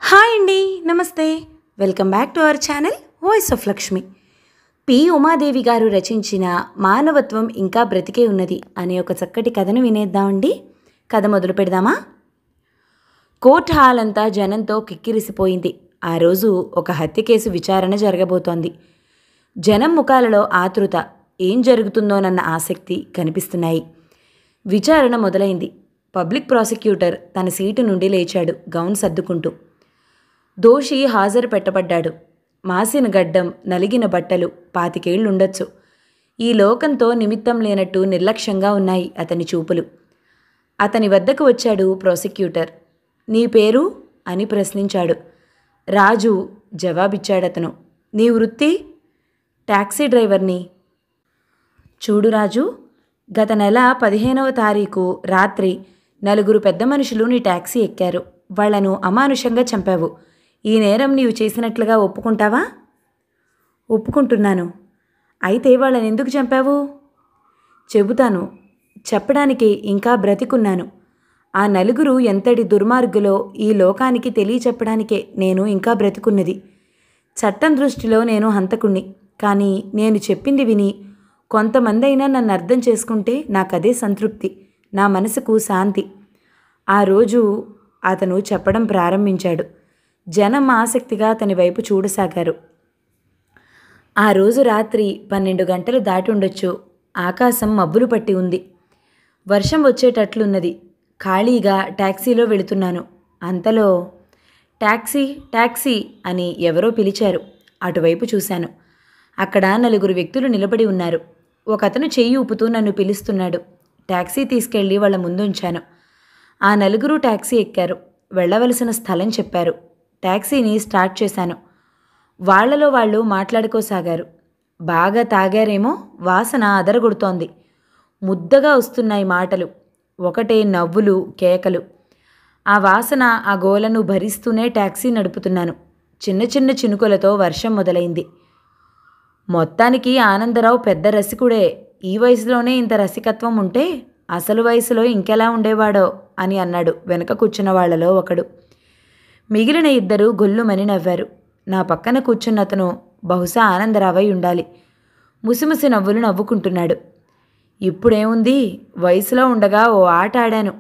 Hi అండి, నమస్తే. Welcome back to our channel voice of Lakshmi. P Umadevi గారు రచించిన మానవత్వం ఇంకా బ్రతికే ఉన్నది అనే ఒక చక్కటి కథను వినేద్దామండి. కథ మొదలు పెడదామా? కోర్ట్ హాల్ అంతా జనంతో కిక్కిరిసిపోయింది. ఆ రోజు ఒక హత్య కేసు విచారణ జరగబోతోంది. జనం ముఖాలలో ఆతృత, ఏం జరుగుతుందోనన్న ఆసక్తి కనిపిస్తున్నాయి. విచారణ మొదలైంది. పబ్లిక్ ప్రాసిక్యూటర్ తన సీటు నుండి లేచాడు, గౌన్ సర్దుకుంటూ. దోషి హాజరు పెట్టబడ్డాడు. మాసిన గడ్డం, నలిగిన బట్టలు, 25 ఏళ్లుండొచ్చు. ఈ లోకంతో నిమిత్తం లేనట్టు నిర్లక్ష్యంగా ఉన్నాయి అతని చూపులు. అతని వద్దకు వచ్చాడు ప్రాసిక్యూటర్. నీ పేరు అని ప్రశ్నించాడు. రాజు జవాబిచ్చాడతను. నీ వృత్తి? టాక్సీ డ్రైవర్ని. చూడు రాజు, గత నెల 15వ తారీఖు రాత్రి 4 పెద్ద మనుషులు నీ టాక్సీ ఎక్కారు. వాళ్లను అమానుషంగా చంపావు. ఈ నేరం నీవు చేసినట్లుగా ఒప్పుకుంటావా? ఒప్పుకుంటున్నాను. అయితే వాళ్ళని ఎందుకు చంపావు? చెబుతాను. చెప్పడానికి ఇంకా బ్రతికున్నాను. ఆ 4 ఎంతటి దుర్మార్గులో ఈ లోకానికి తెలియచెప్పడానికే నేను ఇంకా బ్రతికున్నది. చట్టం దృష్టిలో నేను హంతకుణ్ణి. కానీ నేను చెప్పింది విని కొంతమందైనా నన్ను అర్థం చేసుకుంటే నాకదే సంతృప్తి, నా మనసుకు శాంతి. ఆ రోజు అతను చెప్పడం ప్రారంభించాడు. జనం ఆసక్తిగా అతని వైపు చూడసాగారు. ఆ రోజు రాత్రి 12 గంటలు దాటి ఉండొచ్చు. ఆకాశం మబ్బులు పట్టి ఉంది. వర్షం వచ్చేటట్లున్నది. ఖాళీగా టాక్సీలో వెళుతున్నాను. అంతలో టాక్సీ టాక్సీ అని ఎవరో పిలిచారు. అటువైపు చూశాను. అక్కడ 4 వ్యక్తులు నిలబడి ఉన్నారు. ఒకతను చెయ్యి ఊపుతూ నన్ను పిలుస్తున్నాడు. టాక్సీ తీసుకెళ్లి వాళ్ళ ముందుంచాను. ఆ 4 టాక్సీ ఎక్కారు. వెళ్ళవలసిన స్థలం చెప్పారు. టాక్సీని స్టార్ట్ చేశాను. వాళ్లలో వాళ్ళు మాట్లాడుకోసాగారు. బాగా తాగారేమో, వాసన అదరగొడుతోంది. ముద్దగా వస్తున్నాయి మాటలు. ఒకటే నవ్వులు, కేకలు. ఆ వాసన, ఆ గోలను భరిస్తూనే టాక్సీ నడుపుతున్నాను. చిన్న చిన్న చినుకులతో వర్షం మొదలైంది. మొత్తానికి ఆనందరావు పెద్ద రసికుడే. ఈ వయసులోనే ఇంత రసికత్వం ఉంటే అసలు వయసులో ఇంకెలా ఉండేవాడో అని అన్నాడు వెనక కూర్చున్న వాళ్లలో ఒకడు. మిగిలిన 2 గొల్లుమని నవ్వారు. నా పక్కన కూర్చున్నతను బహుశా ఆనందరావై ఉండాలి. ముసిముసి నవ్వులు నవ్వుకుంటున్నాడు. ఇప్పుడేముంది, వయసులో ఉండగా ఓ ఆట ఆడాను.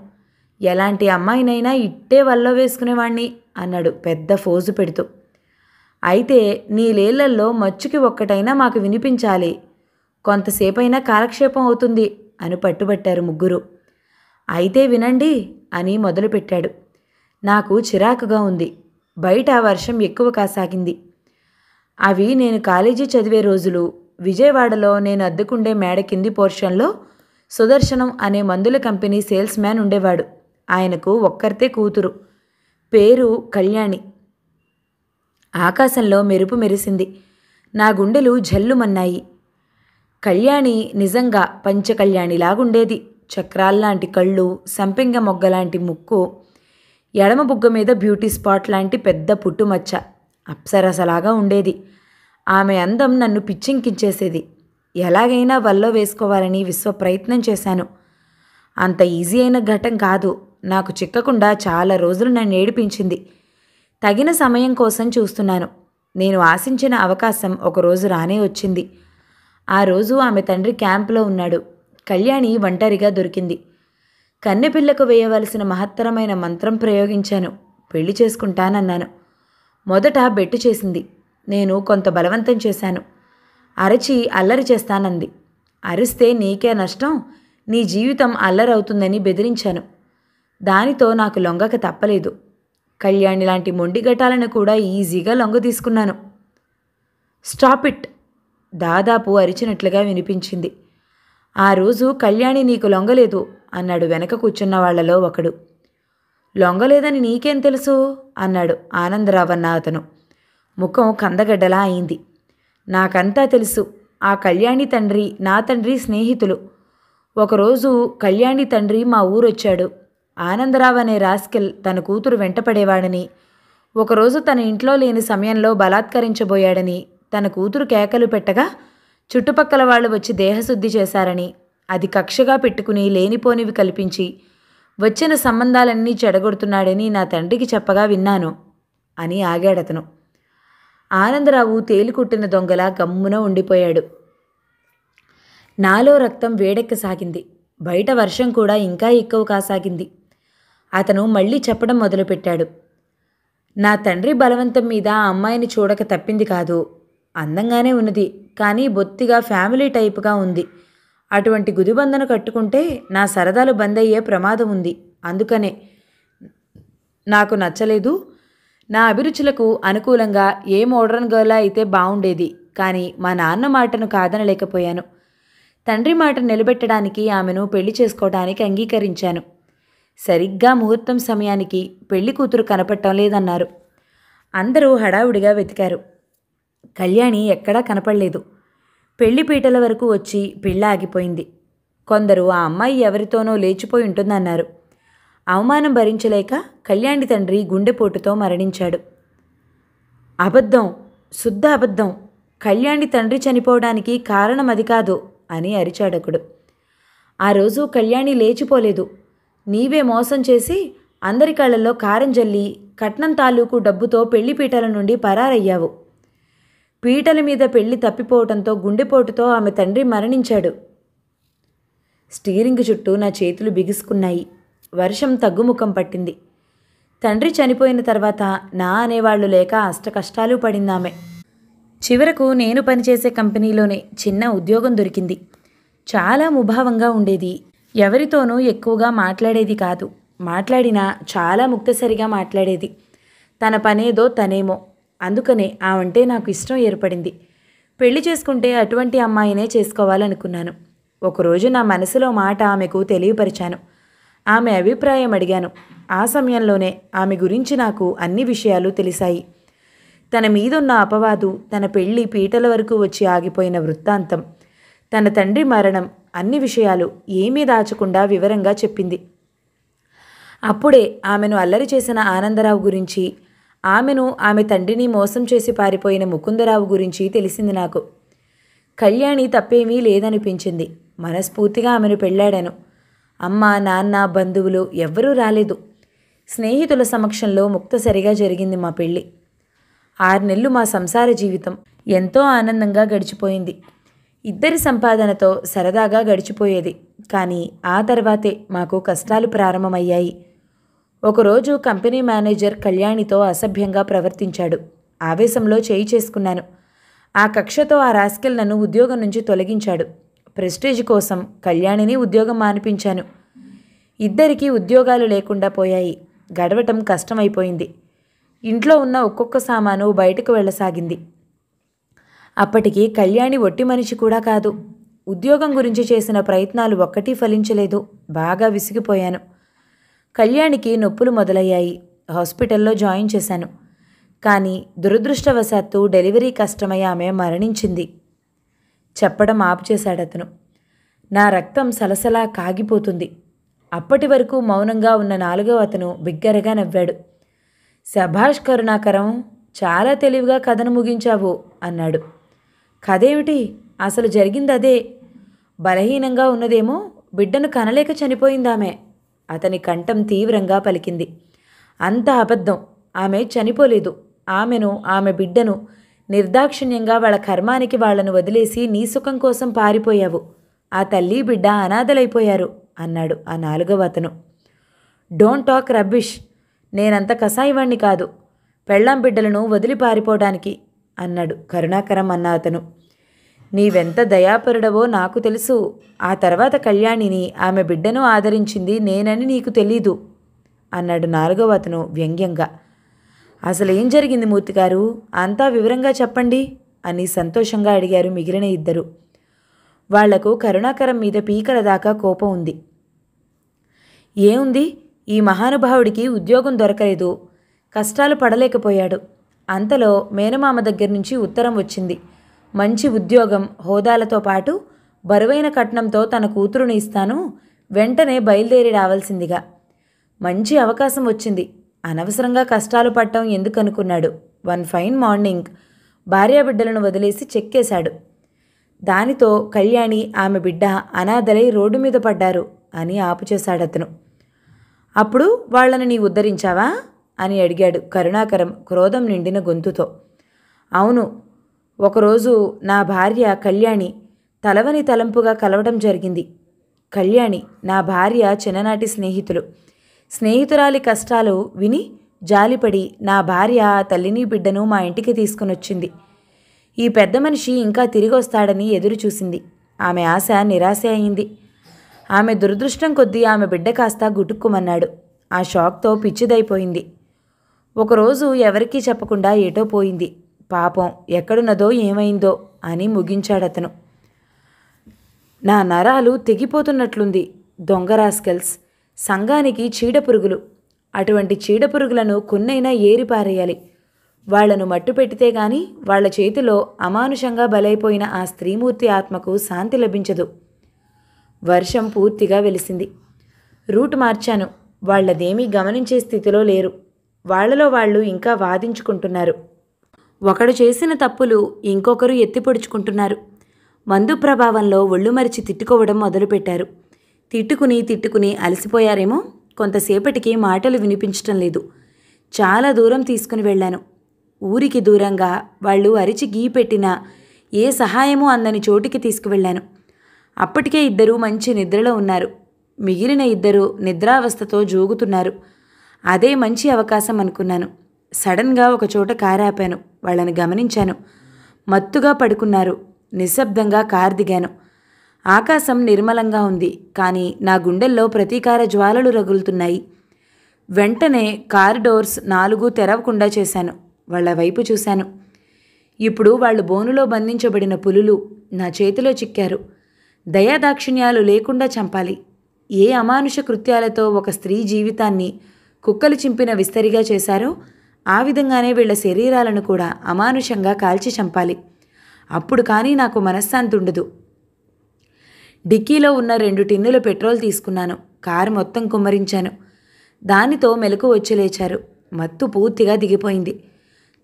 ఎలాంటి అమ్మాయినైనా ఇట్టే వల్లో వేసుకునేవాణ్ణి అన్నాడు పెద్ద ఫోజు పెడుతూ. అయితే నీలేళ్లల్లో మచ్చుకి ఒక్కటైనా మాకు వినిపించాలి. కొంతసేపైనా కాలక్షేపం అవుతుంది అని పట్టుబట్టారు 3. అయితే వినండి అని మొదలుపెట్టాడు. నాకు చిరాకుగా ఉంది. బయట వర్షం ఎక్కువ కాసాగింది. అవి నేను కాలేజీ చదివే రోజులు. విజయవాడలో నేను అద్దెకుండే మేడ కింది పోర్షన్లో సుదర్శనం అనే మందుల కంపెనీ సేల్స్ మ్యాన్ ఉండేవాడు. ఆయనకు ఒక్కరితే కూతురు. పేరు కళ్యాణి. ఆకాశంలో మెరుపు మెరిసింది. నా గుండెలు జల్లుమన్నాయి. కళ్యాణి నిజంగా పంచకళ్యాణిలాగుండేది. చక్రాల్లాంటి కళ్ళు, సంపెంగ మొగ్గలాంటి ముక్కు, ఎడమ బుగ్గ మీద బ్యూటీ స్పాట్ లాంటి పెద్ద పుట్టుమచ్చ. అప్సరసలాగా ఉండేది. ఆమె అందం నన్ను పిచ్చెంకించేసేది. ఎలాగైనా వల్లో వేసుకోవాలని విశ్వ ప్రయత్నం చేశాను. అంత ఈజీ అయిన ఘటం కాదు. నాకు చిక్కకుండా చాలా రోజులు నన్ను ఏడిపించింది. తగిన సమయం కోసం చూస్తున్నాను. నేను ఆశించిన అవకాశం ఒకరోజు రానే వచ్చింది. ఆ రోజు ఆమె తండ్రి క్యాంపులో ఉన్నాడు. కళ్యాణి ఒంటరిగా దొరికింది. కన్నెపిల్లకు వేయవలసిన మహత్తరమైన మంత్రం ప్రయోగించాను. పెళ్లి చేసుకుంటానన్నాను. మొదట బెట్టు చేసింది. నేను కొంత బలవంతం చేశాను. అరచి అల్లరి చేస్తానంది. అరిస్తే నీకే నష్టం, నీ జీవితం అల్లరవుతుందని బెదిరించాను. దానితో నాకు లొంగక తప్పలేదు. కళ్యాణి లాంటి మొండిగటాలను కూడా ఈజీగా లొంగ తీసుకున్నాను. స్టాప్ ఇట్, దాదాపు అరిచినట్లుగా వినిపించింది. ఆ రోజు కళ్యాణి నీకు లొంగలేదు అన్నాడు వెనక కూర్చున్న వాళ్లలో ఒకడు. లొంగలేదని నీకేం తెలుసు అన్నాడు ఆనందరావన్న అతను. ముఖం కందగడ్డలా అయింది. నాకంతా తెలుసు. ఆ కళ్యాణి తండ్రి నా తండ్రి స్నేహితులు. ఒకరోజు కళ్యాణి తండ్రి మా ఊరొచ్చాడు. ఆనందరావు అనే రాస్కెల్ తన కూతురు వెంటపడేవాడని, ఒకరోజు తన ఇంట్లో లేని సమయంలో బలాత్కరించబోయాడని, తన కూతురు కేకలు పెట్టగా చుట్టుపక్కల వాళ్ళు వచ్చి దేహశుద్ధి చేశారని, అది కక్షగా పెట్టుకుని లేనిపోనివి కల్పించి వచ్చిన సంబంధాలన్నీ చెడగొడుతున్నాడని నా తండ్రికి చెప్పగా విన్నాను అని ఆగాడతను. ఆనందరావు తేలికుట్టిన దొంగలా గమ్మున ఉండిపోయాడు. నాలో రక్తం వేడెక్కసాగింది. బయట వర్షం కూడా ఇంకా ఎక్కువ కాసాగింది. అతను మళ్ళీ చెప్పడం మొదలుపెట్టాడు. నా తండ్రి బలవంతం మీద ఆ అమ్మాయిని చూడక తప్పింది కాదు. అందంగానే ఉన్నది, కానీ బొత్తిగా ఫ్యామిలీ టైపుగా ఉంది. అటువంటి గుదిబందను కట్టుకుంటే నా సరదాలు బంద్ అయ్యే ప్రమాదం ఉంది. అందుకనే నాకు నచ్చలేదు. నా అభిరుచులకు అనుకూలంగా ఏ మోడర్న్ గర్ల్ అయితే బాగుండేది, కానీ మా నాన్న మాటను కాదనలేకపోయాను. తండ్రి మాట నిలబెట్టడానికి ఆమెను పెళ్లి చేసుకోవడానికి అంగీకరించాను. సరిగ్గా ముహూర్తం సమయానికి పెళ్లి కూతురు కనపడటం లేదన్నారు. అందరూ హడావుడిగా వెతికారు. కళ్యాణి ఎక్కడా కనపడలేదు. పెళ్లి పీటల వరకు వచ్చి పెళ్ళి ఆగిపోయింది. కొందరు ఆ అమ్మాయి ఎవరితోనో లేచిపోయి ఉంటుందన్నారు. అవమానం భరించలేక కళ్యాణి తండ్రి గుండెపోటుతో మరణించాడు. అబద్ధం, శుద్ధ అబద్ధం. కళ్యాణి తండ్రి చనిపోవడానికి కారణం అది కాదు అని అరిచాడొకడు. ఆ రోజు కళ్యాణి లేచిపోలేదు. నీవే మోసం చేసి అందరి కళ్ళల్లో కారం జల్లి కట్నం తాలూకు డబ్బుతో పెళ్లి పీటల నుండి పరారయ్యావు. పీటల మీద పెళ్లి తప్పిపోవటంతో గుండెపోటుతో ఆమె తండ్రి మరణించాడు. స్టీరింగ్ చుట్టూ నా చేతులు బిగుసుకున్నాయి. వర్షం తగ్గుముఖం పట్టింది. తండ్రి చనిపోయిన తర్వాత నా అనేవాళ్లు లేక అష్టకష్టాలు పడిందామె. చివరకు నేను పనిచేసే కంపెనీలోనే చిన్న ఉద్యోగం దొరికింది. చాలా ముభావంగా ఉండేది. ఎవరితోనూ ఎక్కువగా మాట్లాడేది కాదు. మాట్లాడినా చాలా ముక్తసరిగా మాట్లాడేది. తన పనేదో తనేమో. అందుకనే ఆవంటే నాకు ఇష్టం ఏర్పడింది. పెళ్లి చేసుకుంటే అటువంటి అమ్మాయినే చేసుకోవాలనుకున్నాను. ఒకరోజు నా మనసులో మాట ఆమెకు తెలియపరిచాను. ఆమె అభిప్రాయం అడిగాను. ఆ సమయంలోనే ఆమె గురించి నాకు అన్ని విషయాలు తెలిసాయి. తన మీదున్న అపవాదు, తన పెళ్లి పీటల వరకు వచ్చి ఆగిపోయిన వృత్తాంతం, తన తండ్రి మరణం, అన్ని విషయాలు ఏమీ దాచకుండా వివరంగా చెప్పింది. అప్పుడే ఆమెను అల్లరి చేసిన ఆనందరావు గురించి, ఆమెను ఆమె తండ్రిని మోసం చేసి పారిపోయిన ముకుందరావు గురించి తెలిసింది నాకు. కళ్యాణి తప్పేమీ లేదనిపించింది. మనస్ఫూర్తిగా ఆమెను పెళ్ళాడాను. అమ్మ, నాన్న, బంధువులు ఎవ్వరూ రాలేదు. స్నేహితుల సమక్షంలో ముక్తసరిగా జరిగింది మా పెళ్ళి. 6 నెలలు మా సంసార జీవితం ఎంతో ఆనందంగా గడిచిపోయింది. ఇద్దరి సంపాదనతో సరదాగా గడిచిపోయేది. కానీ ఆ తర్వాతే మాకు కష్టాలు ప్రారంభమయ్యాయి. ఒకరోజు కంపెనీ మేనేజర్ కళ్యాణితో అసభ్యంగా ప్రవర్తించాడు. ఆవేశంలో చేయి చేసుకున్నాను. ఆ కక్షతో ఆ రాస్కెల్ నన్ను ఉద్యోగం నుంచి తొలగించాడు. ప్రెస్టేజ్ కోసం కళ్యాణిని ఉద్యోగం మానిపించాను. ఇద్దరికీ ఉద్యోగాలు లేకుండా పోయాయి. గడవటం కష్టమైపోయింది. ఇంట్లో ఉన్న ఒక్కొక్క సామాను బయటకు వెళ్ళసాగింది. అప్పటికి కళ్యాణి ఒట్టి మనిషి కూడా కాదు. ఉద్యోగం గురించి చేసిన ప్రయత్నాలు ఒక్కటీ ఫలించలేదు. బాగా విసిగిపోయాను. కళ్యాణికి నొప్పులు మొదలయ్యాయి. హాస్పిటల్లో జాయిన్ చేశాను. కానీ దురదృష్టవశాత్తు డెలివరీ కష్టమై ఆమె మరణించింది. చెప్పడం ఆపుచేశాడతను. నా రక్తం సలసలా కాగిపోతుంది. అప్పటి వరకు మౌనంగా ఉన్న 4వ అతను బిగ్గరగా నవ్వాడు. శభాష్ కరుణాకరం, చాలా తెలివిగా కథను ముగించావు అన్నాడు. కథేమిటి? అసలు జరిగిందదే. బలహీనంగా ఉన్నదేమో, బిడ్డను కనలేక చనిపోయిందామె. అతని కంఠం తీవ్రంగా పలికింది. అంత అబద్ధం. ఆమె చనిపోలేదు. ఆమెను, ఆమె బిడ్డను నిర్దాక్షిణ్యంగా వాళ్ళ కర్మానికి వాళ్లను వదిలేసి నీ సుఖం కోసం పారిపోయావు. ఆ తల్లి బిడ్డ అనాథలైపోయారు అన్నాడు ఆ 4వ అతను. Don't talk rubbish. నేనంత కసాయివాణ్ణి కాదు, పెళ్ళాం బిడ్డలను వదిలి పారిపోవడానికి అన్నాడు కరుణాకరం అన్న అతను. నీవెంత దయాపరుడవో నాకు తెలుసు. ఆ తర్వాత కళ్యాణిని, ఆమె బిడ్డను ఆదరించింది నేనని నీకు తెలీదు అన్నాడు 4వ అతను వ్యంగ్యంగా. అసలేం జరిగింది మూర్తిగారు? అంతా వివరంగా చెప్పండి అని సంతోషంగా అడిగారు మిగిలిన ఇద్దరు. వాళ్లకు కరుణాకరం మీద పీకల దాకా కోపం ఉంది. ఏముంది, ఈ మహానుభావుడికి ఉద్యోగం దొరకలేదు, కష్టాలు పడలేకపోయాడు. అంతలో మేనమామ దగ్గర నుంచి ఉత్తరం వచ్చింది. మంచి ఉద్యోగం, హోదాలతో పాటు బరువైన కట్నంతో తన కూతురుని ఇస్తాను, వెంటనే బయలుదేరి రావాల్సిందిగా. మంచి అవకాశం వచ్చింది. అనవసరంగా కష్టాలు పడటం ఎందుకనుకున్నాడు. 1 ఫైన్ మార్నింగ్ భార్యాబిడ్డలను వదిలేసి చెక్కేశాడు. దానితో కళ్యాణి, ఆమె బిడ్డ అనాథలై రోడ్డు మీద పడ్డారు అని ఆపుచేశాడతను. అప్పుడు వాళ్లను నీ ఉద్ధరించావా అని అడిగాడు కరుణాకరం క్రోధం నిండిన గొంతుతో. అవును, ఒకరోజు నా భార్య కళ్యాణి తలవని తలంపుగా కలవడం జరిగింది. కళ్యాణి నా భార్య చిన్ననాటి స్నేహితురాలి కష్టాలు విని జాలిపడి నా భార్య ఆ తల్లిని బిడ్డను మా ఇంటికి తీసుకునొచ్చింది. ఈ పెద్ద మనిషి ఇంకా తిరిగి వస్తాడని ఎదురు చూసింది. ఆమె ఆశ నిరాశ అయింది. ఆమె దురదృష్టం కొద్దీ ఆమె బిడ్డ కాస్త గుటుక్కుమన్నాడు. ఆ షాక్తో పిచ్చిదైపోయింది. ఒకరోజు ఎవరికీ చెప్పకుండా ఏటో పోయింది. పాపం ఎక్కడున్నదో ఏమైందో అని ముగించాడతను. నా నరాలు తెగిపోతున్నట్లుంది. దొంగ రాస్కెల్స్, సంఘానికి చీడపురుగులు. అటువంటి చీడపురుగులను కొన్నైనా ఏరిపారేయాలి. వాళ్లను మట్టు పెట్టితే గాని వాళ్ల చేతిలో అమానుషంగా బలైపోయిన ఆ స్త్రీమూర్తి ఆత్మకు శాంతి లభించదు. వర్షం పూర్తిగా వెలిసింది. రూట్ మార్చాను. వాళ్లదేమీ గమనించే స్థితిలో లేరు. వాళ్లలో వాళ్ళు ఇంకా వాదించుకుంటున్నారు. ఒకడు చేసిన తప్పులు ఇంకొకరు ఎత్తిపొడుచుకుంటున్నారు. మందు ప్రభావంలో ఒళ్ళు మరిచి తిట్టుకోవడం మొదలుపెట్టారు. తిట్టుకుని అలసిపోయారేమో. కొంతసేపటికి మాటలు వినిపించటం లేదు. చాలా దూరం తీసుకుని వెళ్ళాను. ఊరికి దూరంగా వాళ్ళు అరిచి గీ పెట్టినా ఏ సహాయమూ అందని చోటికి తీసుకువెళ్ళాను. అప్పటికే 2 మంచి నిద్రలో ఉన్నారు. మిగిలిన 2 నిద్రావస్థతో జోగుతున్నారు. అదే మంచి అవకాశం అనుకున్నాను. సడన్గా ఒకచోట కారాపాను. వాళ్ళని గమనించాను. మత్తుగా పడుకున్నారు. నిశ్శబ్దంగా కారు దిగాను. ఆకాశం నిర్మలంగా ఉంది. కానీ నా గుండెల్లో ప్రతీకార జ్వాలలు రగులుతున్నాయి. వెంటనే కారు డోర్స్ 4 తెరవకుండా చేశాను. వాళ్ళ వైపు చూశాను. ఇప్పుడు వాళ్ళు బోనులో బంధించబడిన పులులు నా చేతిలో చిక్కారు. దయాదాక్షిణ్యాలు లేకుండా చంపాలి. ఏ అమానుష కృత్యాలతో ఒక స్త్రీ జీవితాన్ని కుక్కలు చింపిన విస్తరిగా చేశారో ఆ విధంగానే వీళ్ల శరీరాలను కూడా అమానుషంగా కాల్చి చంపాలి. అప్పుడు కానీ నాకు మనశ్శాంతి ఉండదు. డిక్కీలో ఉన్న 2 టిన్నుల పెట్రోల్ తీసుకున్నాను. కారు మొత్తం కుమ్మరించాను. దానితో మెలకు వచ్చి లేచారు. మత్తు పూర్తిగా దిగిపోయింది.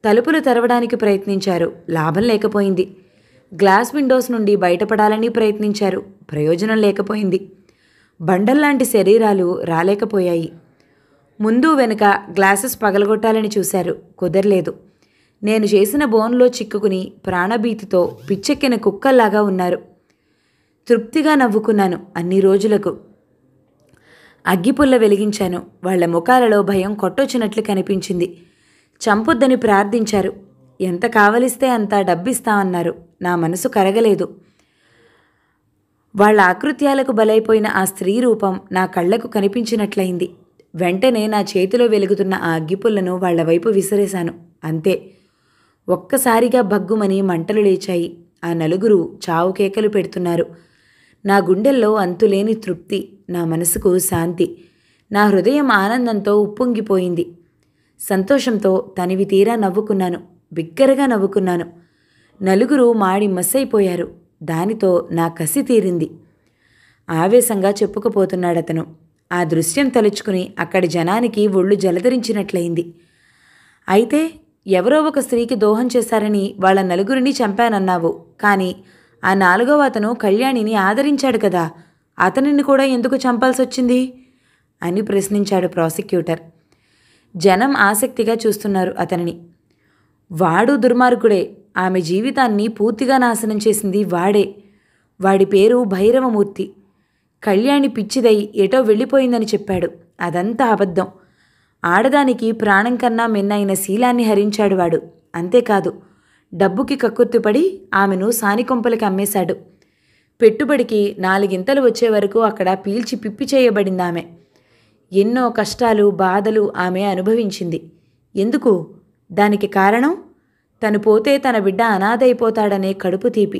తలుపులు తెరవడానికి ప్రయత్నించారు. లాభం లేకపోయింది. గ్లాస్ విండోస్ నుండి బయటపడాలని ప్రయత్నించారు. ప్రయోజనం లేకపోయింది. బండల్లాంటి శరీరాలు రాలేకపోయాయి. ముందు వెనుక గ్లాసెస్ పగలగొట్టాలని చూశారు. కుదరలేదు. నేను చేసిన బోన్లో చిక్కుకుని ప్రాణభీతితో పిచ్చెక్కిన కుక్కల్లాగా ఉన్నారు. తృప్తిగా నవ్వుకున్నాను అన్ని రోజులకు. అగ్గిపుల్ల వెలిగించాను. వాళ్ల ముఖాలలో భయం కొట్టొచ్చినట్లు కనిపించింది. చంపొద్దని ప్రార్థించారు. ఎంత కావలిస్తే అంత డబ్బిస్తామన్నారు. నా మనసు కరగలేదు. వాళ్ల ఆకృత్యాలకు బలైపోయిన ఆ స్త్రీ రూపం నా కళ్లకు కనిపించినట్లయింది. వెంటనే నా చేతిలో వెలుగుతున్న ఆ అగ్గిపుల్లను వాళ్ల వైపు విసిరేశాను. అంతే. ఒక్కసారిగా భగ్గుమని మంటలు లేచాయి. ఆ నలుగురు చావు కేకలు పెడుతున్నారు. నా గుండెల్లో అంతులేని తృప్తి, నా మనసుకు శాంతి, నా హృదయం ఆనందంతో ఉప్పొంగిపోయింది. సంతోషంతో తనివి తీరా నవ్వుకున్నాను. బిగ్గరగా నవ్వుకున్నాను. నలుగురు మాడి మస్సైపోయారు. దానితో నా కసి తీరింది. ఆవేశంగా చెప్పుకుపోతున్నాడతను. ఆ దృశ్యం తలుచుకుని అక్కడి జనానికి ఒళ్ళు జలధరించినట్లయింది. అయితే ఎవరో ఒక స్త్రీకి దోహం చేశారని వాళ్ళ నలుగురిని చంపానన్నావు. కానీ ఆ 4వ అతను కళ్యాణిని ఆదరించాడు కదా, అతనిని కూడా ఎందుకు చంపాల్సొచ్చింది అని ప్రశ్నించాడు ప్రాసిక్యూటర్. జనం ఆసక్తిగా చూస్తున్నారు అతనిని. వాడు దుర్మార్గుడే. ఆమె జీవితాన్ని పూర్తిగా నాశనం చేసింది వాడే. వాడి పేరు భైరవమూర్తి. కళ్యాణి పిచ్చిదై ఎటో వెళ్ళిపోయిందని చెప్పాడు. అదంతా అబద్ధం. ఆడదానికి ప్రాణం కన్నా మిన్నైన శీలాన్ని హరించాడు వాడు. అంతేకాదు, డబ్బుకి కక్కుర్తిపడి ఆమెను సానికొంపలకి అమ్మేశాడు. పెట్టుబడికి 4 వచ్చే వరకు అక్కడ పీల్చి పిప్పి చేయబడిందామె. ఎన్నో కష్టాలు, బాధలు ఆమె అనుభవించింది. ఎందుకు? దానికి కారణం తను పోతే తన బిడ్డ అనాథైపోతాడనే కడుపు తీపి.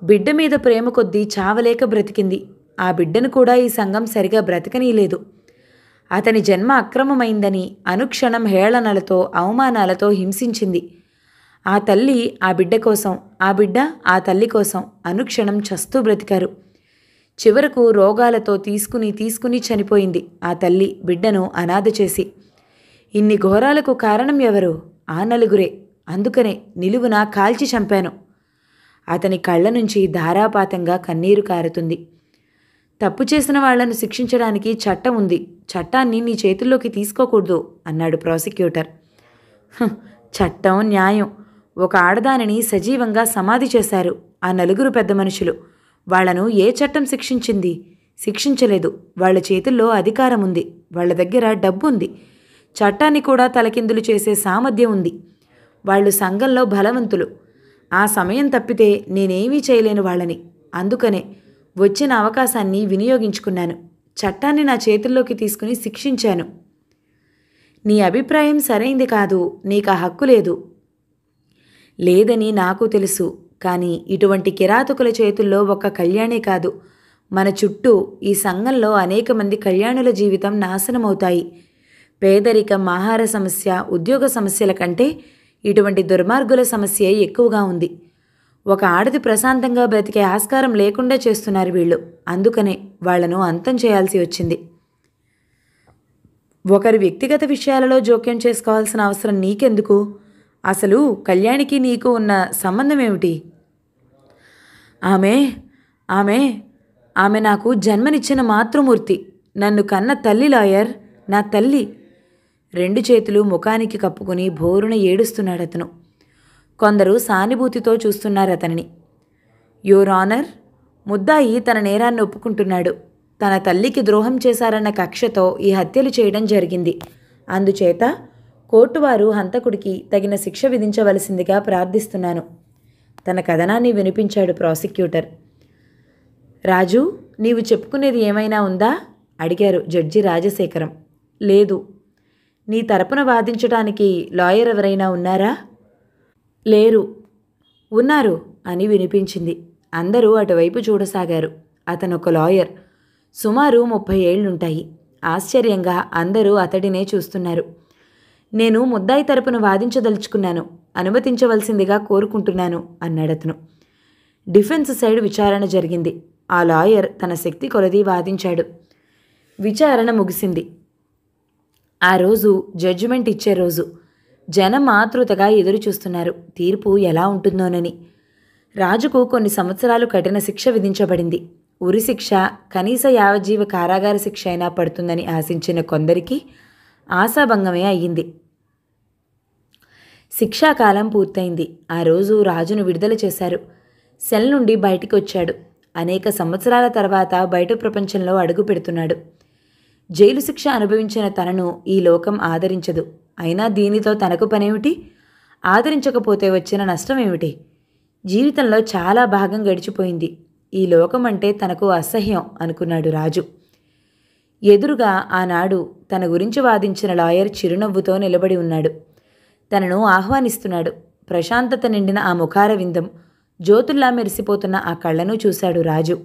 బిడ్డ మీద ప్రేమ కొద్దీ చావలేక బ్రతికింది. ఆ బిడ్డను కూడా ఈ సంఘం సరిగా బ్రతకనీలేదు. అతని జన్మ అక్రమమైందని అనుక్షణం హేళనలతో, అవమానాలతో హింసించింది. ఆ తల్లి ఆ బిడ్డ కోసం, ఆ బిడ్డ ఆ తల్లి కోసం అనుక్షణం చస్తూ బ్రతికారు. చివరకు రోగాలతో తీసుకుని చనిపోయింది ఆ తల్లి బిడ్డను అనాథ చేసి. ఇన్ని ఘోరాలకు కారణం ఎవరు? ఆ నలుగురే. అందుకనే నిలువున కాల్చి చంపాను. అతని కళ్ళ నుంచి ధారాపాతంగా కన్నీరు కారుతుంది. తప్పు చేసిన వాళ్లను శిక్షించడానికి చట్టం ఉంది. చట్టాన్ని నీ చేతుల్లోకి తీసుకోకూడదు అన్నాడు ప్రాసిక్యూటర్. చట్టం, న్యాయం. ఒక ఆడదానిని సజీవంగా సమాధి చేశారు ఆ నలుగురు పెద్ద మనుషులు. వాళ్లను ఏ చట్టం శిక్షించింది? శిక్షించలేదు. వాళ్ల చేతుల్లో అధికారం ఉంది. వాళ్ల దగ్గర డబ్బు ఉంది. చట్టాన్ని కూడా తలకిందులు చేసే సామర్థ్యం ఉంది. వాళ్ళు సంఘంలో బలవంతులు. ఆ సమయం తప్పితే నేనేమీ చేయలేను వాళ్ళని. అందుకనే వచ్చిన అవకాశాన్ని వినియోగించుకున్నాను. చట్టాన్ని నా చేతుల్లోకి తీసుకుని శిక్షించాను. నీ అభిప్రాయం సరైంది కాదు. నీకు ఆ హక్కు లేదు. లేదని నాకు తెలుసు. కానీ ఇటువంటి కిరాతకుల చేతుల్లో ఒక్క కళ్యాణే కాదు, మన చుట్టూ ఈ సంఘంలో అనేక మంది కళ్యాణుల జీవితం నాశనమవుతాయి. పేదరికం, ఆహార సమస్య, ఉద్యోగ సమస్యల కంటే ఇటువంటి దుర్మార్గుల సమస్య ఎక్కువగా ఉంది. ఒక ఆడది ప్రశాంతంగా బ్రతికే ఆస్కారం లేకుండా చేస్తున్నారు వీళ్ళు. అందుకనే వాళ్లను అంతం చేయాల్సి వచ్చింది. ఒకరి వ్యక్తిగత విషయాలలో జోక్యం చేసుకోవాల్సిన అవసరం నీకెందుకు? అసలు కళ్యాణికి నీకు ఉన్న సంబంధం ఏమిటి? ఆమె ఆమె ఆమె నాకు జన్మనిచ్చిన మాతృమూర్తి. నన్ను కన్న తల్లి లాయర్, నా తల్లి. 2 చేతులు ముఖానికి కప్పుకుని భోరున ఏడుస్తున్నాడతను. కొందరు సానుభూతితో చూస్తున్నారతనిని. యువర్ ఆనర్, ముద్దాయి తన నేరాన్ని ఒప్పుకుంటున్నాడు. తన తల్లికి ద్రోహం చేశారన్న కక్షతో ఈ హత్యలు చేయడం జరిగింది. అందుచేత కోర్టువారు హంతకుడికి తగిన శిక్ష విధించవలసిందిగా ప్రార్థిస్తున్నాను. తన కథనాన్ని వినిపించాడు ప్రాసిక్యూటర్. రాజు, నీవు చెప్పుకునేది ఏమైనా ఉందా? అడిగారు జడ్జి రాజశేఖరం. లేదు. నీ తరపున వాదించడానికి లాయర్ ఎవరైనా ఉన్నారా? లేరు. ఉన్నారు అని వినిపించింది. అందరూ అటువైపు చూడసాగారు. అతనొక లాయర్. సుమారు 30 ఏళ్లుంటాయి. ఆశ్చర్యంగా అందరూ అతడినే చూస్తున్నారు. నేను ముద్దాయి తరపున వాదించదలుచుకున్నాను. అనుమతించవలసిందిగా కోరుకుంటున్నాను అన్నాడతను. డిఫెన్స్ సైడ్ విచారణ జరిగింది. ఆ లాయర్ తన శక్తి కొలది వాదించాడు. విచారణ ముగిసింది. ఆ రోజు జడ్జిమెంట్ ఇచ్చే రోజు. జనం ఆతృతగా ఎదురు చూస్తున్నారు తీర్పు ఎలా ఉంటుందోనని. రాజుకు కొన్ని సంవత్సరాలు కఠిన శిక్ష విధించబడింది. ఉరిశిక్ష, కనీస యావజ్జీవ కారాగార శిక్ష అయినా పడుతుందని ఆశించిన కొందరికి ఆశాభంగమే అయ్యింది. శిక్షాకాలం పూర్తయింది. ఆ రోజు రాజును విడుదల చేశారు. సెల్ నుండి బయటికి వచ్చాడు. అనేక సంవత్సరాల తర్వాత బయట ప్రపంచంలో అడుగు పెడుతున్నాడు. జైలు శిక్ష అనుభవించిన తనను ఈ లోకం ఆదరించదు. అయినా దీనితో తనకు పనేమిటి? ఆదరించకపోతే వచ్చిన నష్టమేమిటి? జీవితంలో చాలా భాగం గడిచిపోయింది. ఈ లోకం అంటే తనకు అసహ్యం అనుకున్నాడు రాజు. ఎదురుగా ఆనాడు తన గురించి వాదించిన లాయర్ చిరునవ్వుతో నిలబడి ఉన్నాడు. తనను ఆహ్వానిస్తున్నాడు. ప్రశాంతత నిండిన ఆ ముఖార విందం, జ్యోతుల్లా మెరిసిపోతున్న ఆ కళ్ళను చూశాడు రాజు.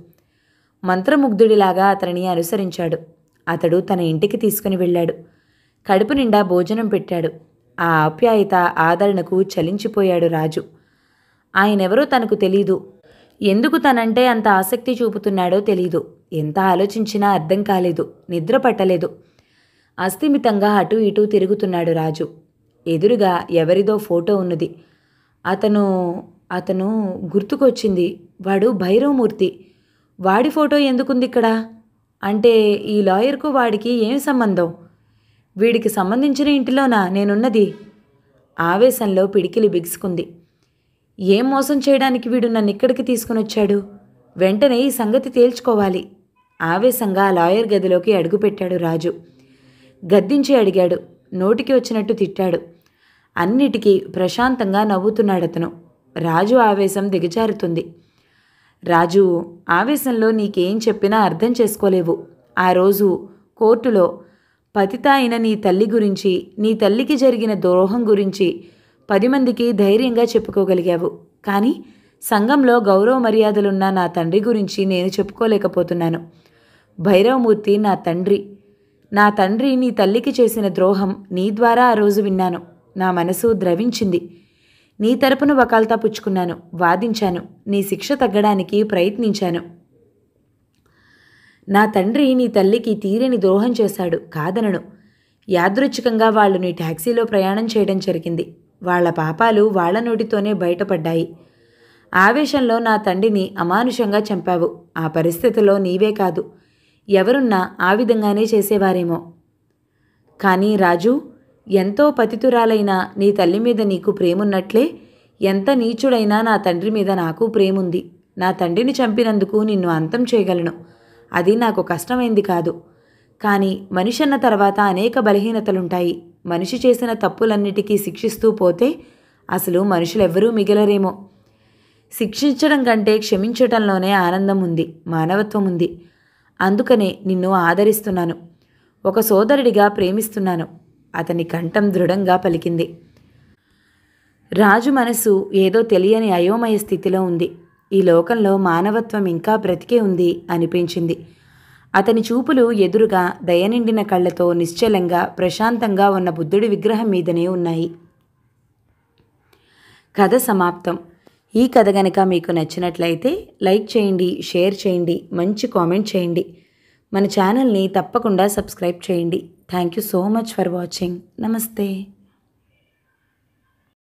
మంత్రముగ్ధుడిలాగా అతనిని అనుసరించాడు. అతడు తన ఇంటికి తీసుకుని వెళ్ళాడు. కడుపు నిండా భోజనం పెట్టాడు. ఆ ఆప్యాయత, ఆదరణకు చలించిపోయాడు రాజు. ఆయనెవరో తనకు తెలీదు. ఎందుకు తనంటే అంత ఆసక్తి చూపుతున్నాడో తెలీదు. ఎంత ఆలోచించినా అర్థం కాలేదు. నిద్ర పట్టలేదు. అస్థిమితంగా అటూ ఇటూ తిరుగుతున్నాడు రాజు. ఎదురుగా ఎవరిదో ఫోటో ఉన్నది. అతను గుర్తుకొచ్చింది. వాడు భైరవమూర్తి. వాడి ఫోటో ఎందుకుంది ఇక్కడ? అంటే ఈ లాయర్కు వాడికి ఏం సంబంధం? వీడికి సంబంధించిన ఇంటిలోనా నేనున్నది? ఆవేశంలో పిడికిలి బిగుసుకుంది. ఏం మోసం చేయడానికి వీడు నన్ను ఇక్కడికి తీసుకుని వచ్చాడు? వెంటనే ఈ సంగతి తేల్చుకోవాలి. ఆవేశంగా లాయర్ గదిలోకి అడుగుపెట్టాడు రాజు. గద్దించి అడిగాడు. నోటికి వచ్చినట్టు తిట్టాడు. అన్నిటికీ ప్రశాంతంగా నవ్వుతున్నాడతను. రాజు ఆవేశం దిగజారుతుంది. రాజు, ఆవేశంలో నీకేం చెప్పినా అర్థం చేసుకోలేవు. ఆ రోజు కోర్టులో పతిత అయిన నీ తల్లి గురించి, నీ తల్లికి జరిగిన ద్రోహం గురించి 10 మందికి ధైర్యంగా చెప్పుకోగలిగావు. కానీ సంఘంలో గౌరవ మర్యాదలున్న నా తండ్రి గురించి నేను చెప్పుకోలేకపోతున్నాను. భైరవమూర్తి నా తండ్రి. నా తండ్రి నీ తల్లికి చేసిన ద్రోహం నీ ద్వారా ఆ రోజు విన్నాను. నా మనసు ద్రవించింది. నీ తరపున వకాల్తా పుచ్చుకున్నాను, వాదించాను, నీ శిక్ష తగ్గడానికి ప్రయత్నించాను. నా తండ్రి నీ తల్లికి తీరని ద్రోహం చేశాడు, కాదనను. యాదృచ్ఛికంగా వాళ్ళు నీ ట్యాక్సీలో ప్రయాణం చేయడం జరిగింది. వాళ్ల పాపాలు వాళ్ల నోటితోనే బయటపడ్డాయి. ఆవేశంలో నా తండ్రిని అమానుషంగా చంపావు. ఆ పరిస్థితిలో నీవే కాదు, ఎవరున్నా ఆ విధంగానే చేసేవారేమో. కానీ రాజు, ఎంతో పతితురాలైన నీ తల్లి మీద నీకు ప్రేమున్నట్లే ఎంత నీచుడైనా నా తండ్రి మీద నాకు ప్రేముంది. నా తండ్రిని చంపినందుకు నిన్ను అంతం చేయగలను. అది నాకు కష్టమైంది కాదు. కానీ మనిషి అన్న తర్వాత అనేక బలహీనతలుంటాయి. మనిషి చేసిన తప్పులన్నిటికీ శిక్షిస్తూ పోతే అసలు మనుషులెవ్వరూ మిగలరేమో. శిక్షించడం కంటే క్షమించటంలోనే ఆనందం ఉంది, మానవత్వం ఉంది. అందుకనే నిన్ను ఆదరిస్తున్నాను, ఒక సోదరుడిగా ప్రేమిస్తున్నాను. అతని కంఠం దృఢంగా పలికింది. రాజు మనసు ఏదో తెలియని అయోమయ స్థితిలో ఉంది. ఈ లోకంలో మానవత్వం ఇంకా బ్రతికే ఉంది అనిపించింది. అతని చూపులు ఎదురుగా దయనిండిన కళ్ళతో నిశ్చలంగా ప్రశాంతంగా ఉన్న బుద్ధుడి విగ్రహం మీదనే ఉన్నాయి. కథ సమాప్తం. ఈ కథ గనక మీకు నచ్చినట్లయితే లైక్ చేయండి, షేర్ చేయండి, మంచి కామెంట్ చేయండి. మన ఛానల్ని తప్పకుండా సబ్స్క్రైబ్ చేయండి. Thank you so much for watching. నమస్తే.